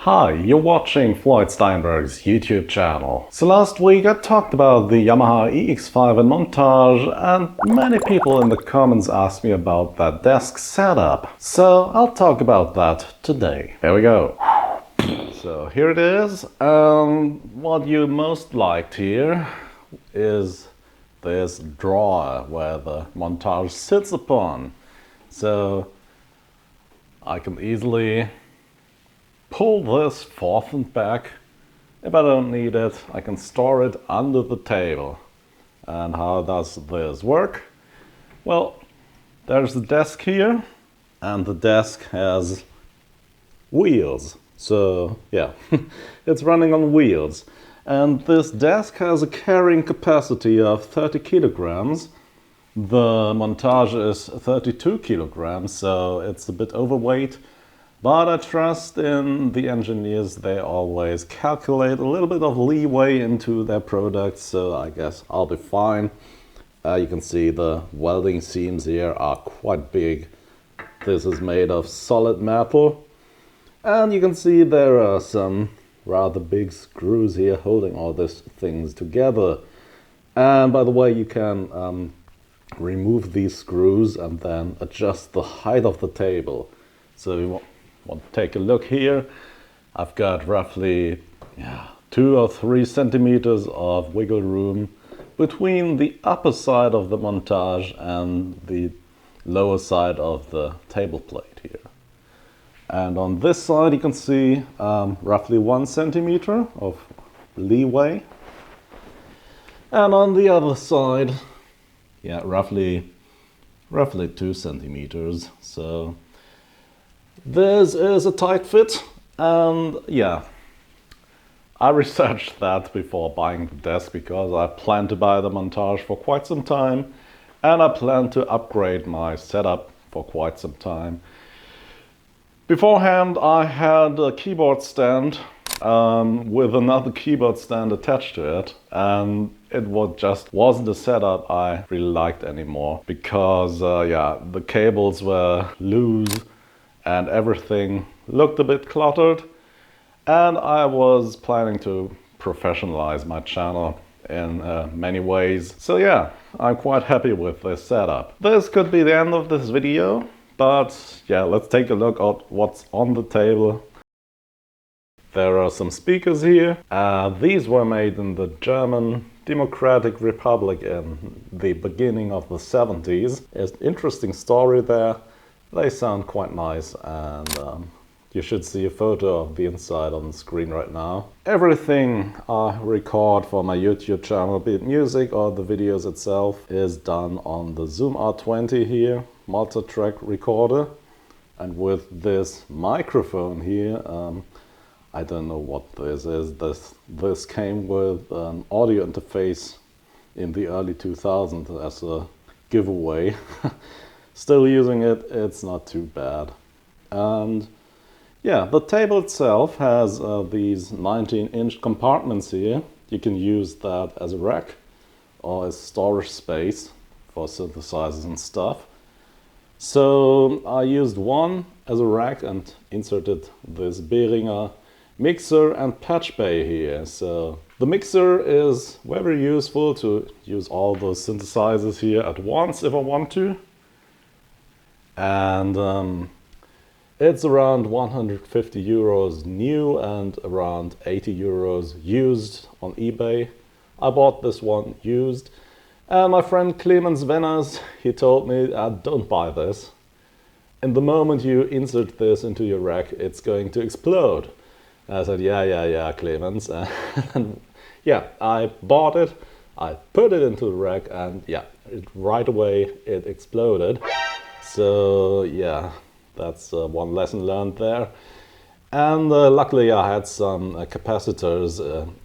Hi, you're watching Floyd Steinberg's YouTube channel. So last week I talked about the Yamaha EX5 in montage, and many people in the comments asked me about that desk setup. So I'll talk about that today. There we go. So here it is. What you most liked here is this drawer where the montage sits upon. So I can easily pull this forth and back. If I don't need it, I can store it under the table. And how does this work? Well, there's the desk here, and the desk has wheels. So yeah, it's running on wheels. And this desk has a carrying capacity of 30 kilograms. The montage is 32 kilograms, so it's a bit overweight. But I trust in the engineers, they always calculate a little bit of leeway into their products, so I guess I'll be fine. You can see the welding seams here are quite big. This is made of solid metal. And you can see there are some rather big screws here holding all these things together. And by the way, you can remove these screws and then adjust the height of the table. So you want to take a look here. I've got roughly 2 or 3 centimeters of wiggle room between the upper side of the montage and the lower side of the table plate here. And on this side you can see roughly 1 centimeter of leeway. And on the other side, roughly 2 centimeters. So this is a tight fit, and I researched that before buying the desk because I plan to buy the montage for quite some time, and I plan to upgrade my setup for quite some time. Beforehand I had a keyboard stand with another keyboard stand attached to it, and it just wasn't a setup I really liked anymore because the cables were loose and everything looked a bit cluttered, and I was planning to professionalize my channel in many ways. So yeah, I'm quite happy with this setup. This could be the end of this video, but let's take a look at what's on the table. There are some speakers here. These were made in the German Democratic Republic in the beginning of the 70s. There's an interesting story there. They sound quite nice, and you should see a photo of the inside on the screen right now. Everything I record for my YouTube channel, be it music or the videos itself, is done on the Zoom R20 here, multi-track recorder. And with this microphone here, I don't know what this is. This came with an audio interface in the early 2000s as a giveaway. Still using it, it's not too bad. And the table itself has these 19-inch compartments here. You can use that as a rack or as storage space for synthesizers and stuff. So I used one as a rack and inserted this Behringer mixer and patch bay here. So the mixer is very useful to use all those synthesizers here at once if I want to. And it's around 150 euros new and around 80 euros used on eBay. I bought this one used, and my friend Clemens Venners, he told me, don't buy this. In the moment you insert this into your rack, it's going to explode. And I said, yeah, Clemens. And I bought it, I put it into the rack, and right away it exploded. So that's one lesson learned there. And luckily I had some capacitors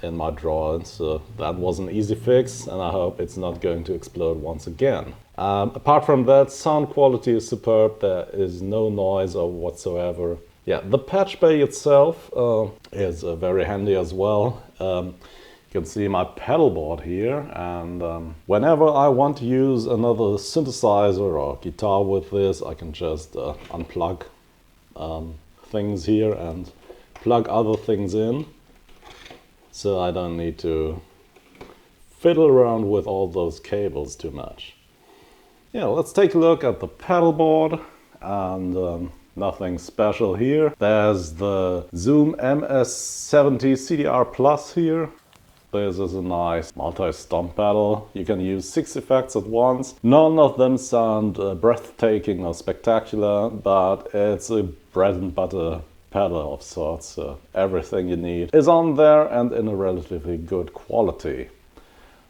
in my drawer, so that was an easy fix, and I hope it's not going to explode once again. Apart from that, sound quality is superb. There is no noise or whatsoever. The patch bay itself is very handy as well. You can see my pedalboard here, and whenever I want to use another synthesizer or guitar with this, I can just unplug things here and plug other things in, so I don't need to fiddle around with all those cables too much. Yeah, let's take a look at the pedalboard, and nothing special here. There's the Zoom MS70 CDR Plus here. This is a nice multi-stomp pedal. You can use 6 effects at once. None of them sound breathtaking or spectacular, but it's a bread and butter pedal of sorts. So everything you need is on there and in a relatively good quality.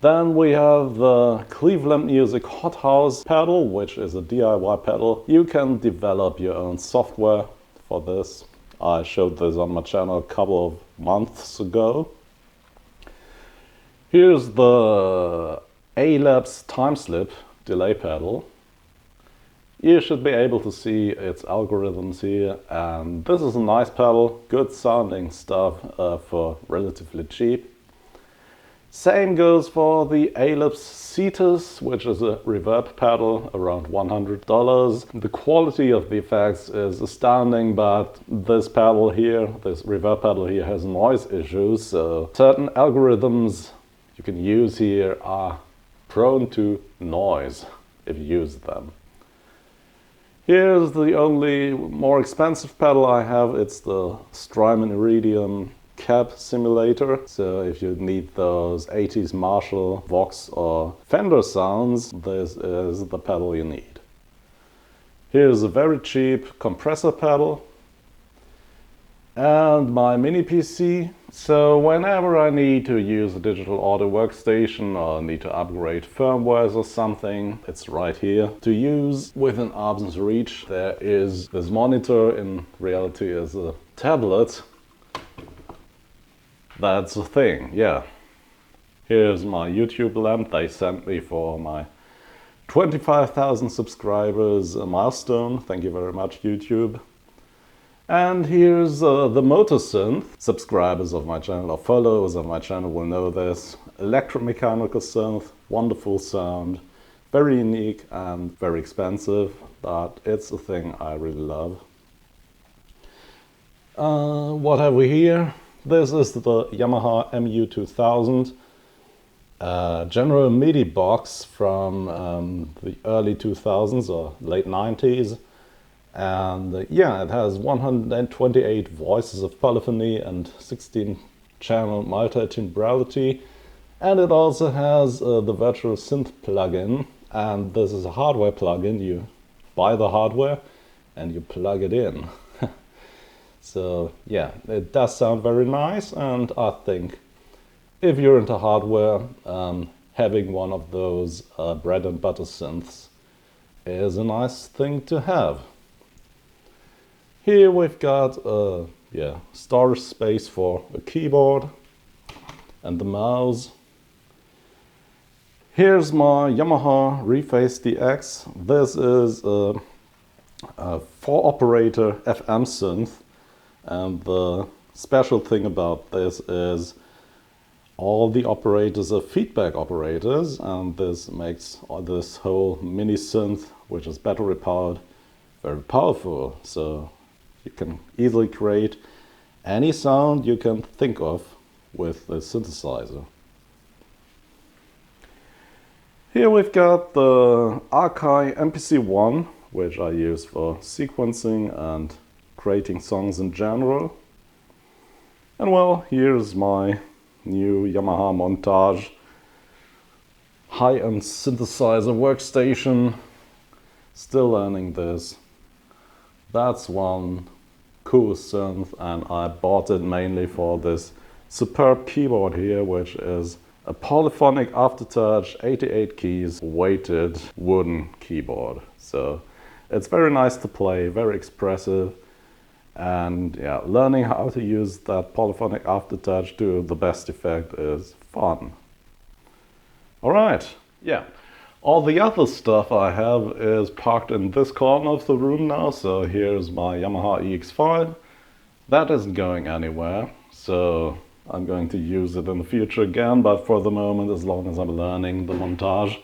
Then we have the Cleveland Music Hot House pedal, which is a DIY pedal. You can develop your own software for this. I showed this on my channel a couple of months ago. Here's the A-Labs Timeslip delay pedal. You should be able to see its algorithms here, and this is a nice pedal, good sounding stuff for relatively cheap. Same goes for the A-Labs Cetus, which is a reverb pedal, around $100. The quality of the effects is astounding, but this pedal here, this reverb pedal here, has noise issues, so certain algorithms you can use here are prone to noise if you use them. Here's the only more expensive pedal I have. It's the Strymon Iridium cab simulator. So if you need those 80s Marshall, Vox or Fender sounds, this is the pedal you need. Here's a very cheap compressor pedal and my mini PC. So whenever I need to use a digital audio workstation or need to upgrade firmwares or something, it's right here to use within arm's reach. There is this monitor, in reality is a tablet. That's the thing, yeah. Here's my YouTube lamp they sent me for my 25,000 subscribers milestone. Thank you very much, YouTube. And here's the motor synth. Subscribers of my channel or followers of my channel will know this. Electromechanical synth, wonderful sound, very unique and very expensive, but it's a thing I really love. What have we here? This is the Yamaha MU2000 general MIDI box from the early 2000s or late 90s. And yeah, it has 128 voices of polyphony and 16 channel multi-timbrality. And it also has the virtual synth plugin. And this is a hardware plugin. You buy the hardware and you plug it in. So yeah, it does sound very nice. And I think if you're into hardware, having one of those bread and butter synths is a nice thing to have. Here we've got storage space for a keyboard and the mouse. Here's my Yamaha Reface DX. This is a 4-operator FM synth, and the special thing about this is all the operators are feedback operators, and this makes this whole mini synth, which is battery powered, very powerful. So you can easily create any sound you can think of with the synthesizer. Here we've got the Akai MPC-1, which I use for sequencing and creating songs in general. And well, here's my new Yamaha Montage high-end synthesizer workstation. Still learning this. That's one cool synth, and I bought it mainly for this superb keyboard here, which is a polyphonic aftertouch 88 keys weighted wooden keyboard. So it's very nice to play, very expressive, and yeah, learning how to use that polyphonic aftertouch to the best effect is fun. All right, yeah. All the other stuff I have is parked in this corner of the room now. So here's my Yamaha EX5. That isn't going anywhere, so I'm going to use it in the future again, but for the moment, as long as I'm learning the montage,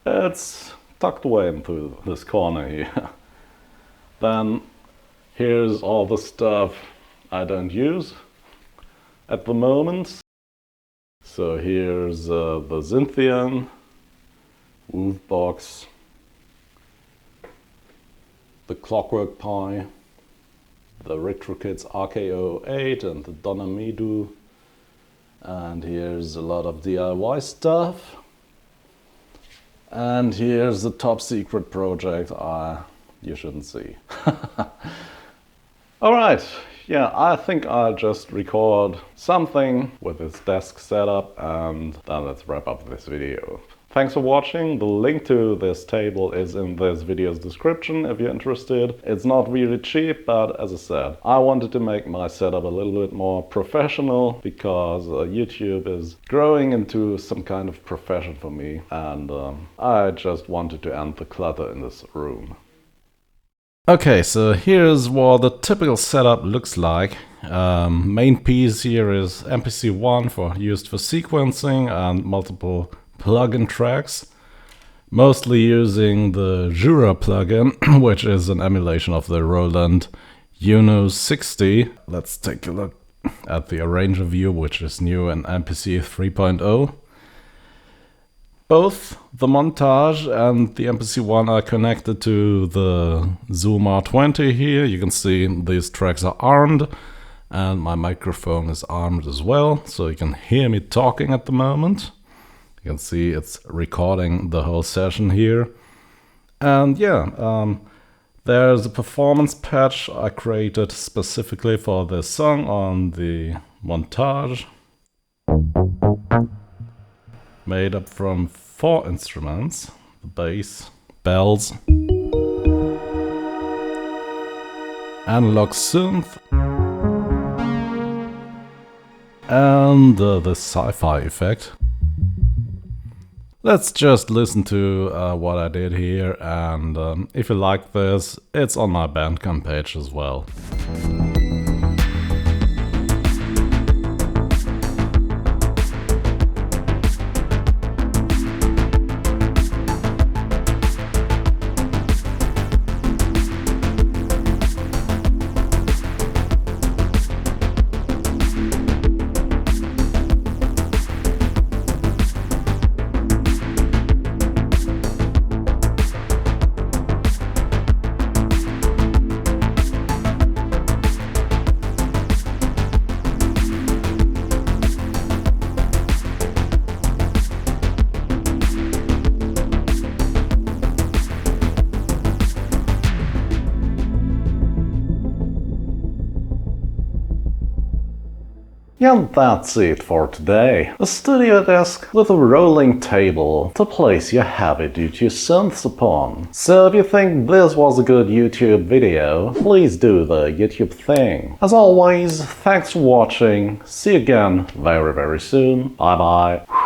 it's tucked away into this corner here. Then here's all the stuff I don't use at the moment. So here's the Synthian, Wavebox, the Clockwork Pi, the RetroKids RK08 and the Donna Midu. And here's a lot of DIY stuff. And here's the top secret project you shouldn't see. Alright, yeah, I think I'll just record something with this desk setup and then let's wrap up this video. Thanks for watching. The link to this table is in this video's description if you're interested. It's not really cheap, but as I said, I wanted to make my setup a little bit more professional because YouTube is growing into some kind of profession for me, and I just wanted to end the clutter in this room. Okay, so here's what the typical setup looks like. Main piece here is MPC-1 used for sequencing and multiple plugin tracks, mostly using the Jura plugin, which is an emulation of the Roland Uno 60. Let's take a look at the arranger view, which is new in MPC 3.0. Both the montage and the MPC-1 are connected to the Zoom R20 here. You can see these tracks are armed and my microphone is armed as well, so you can hear me talking at the moment. You can see it's recording the whole session here. And yeah, there's a performance patch I created specifically for this song on the montage. Made up from 4 instruments: the bass, bells, analog synth, and the sci-fi effect. Let's just listen to what I did here, and if you like this, it's on my Bandcamp page as well. And that's it for today. A studio desk with a rolling table to place your heavy-duty synths upon. So if you think this was a good YouTube video, please do the YouTube thing. As always, thanks for watching. See you again very soon. Bye bye.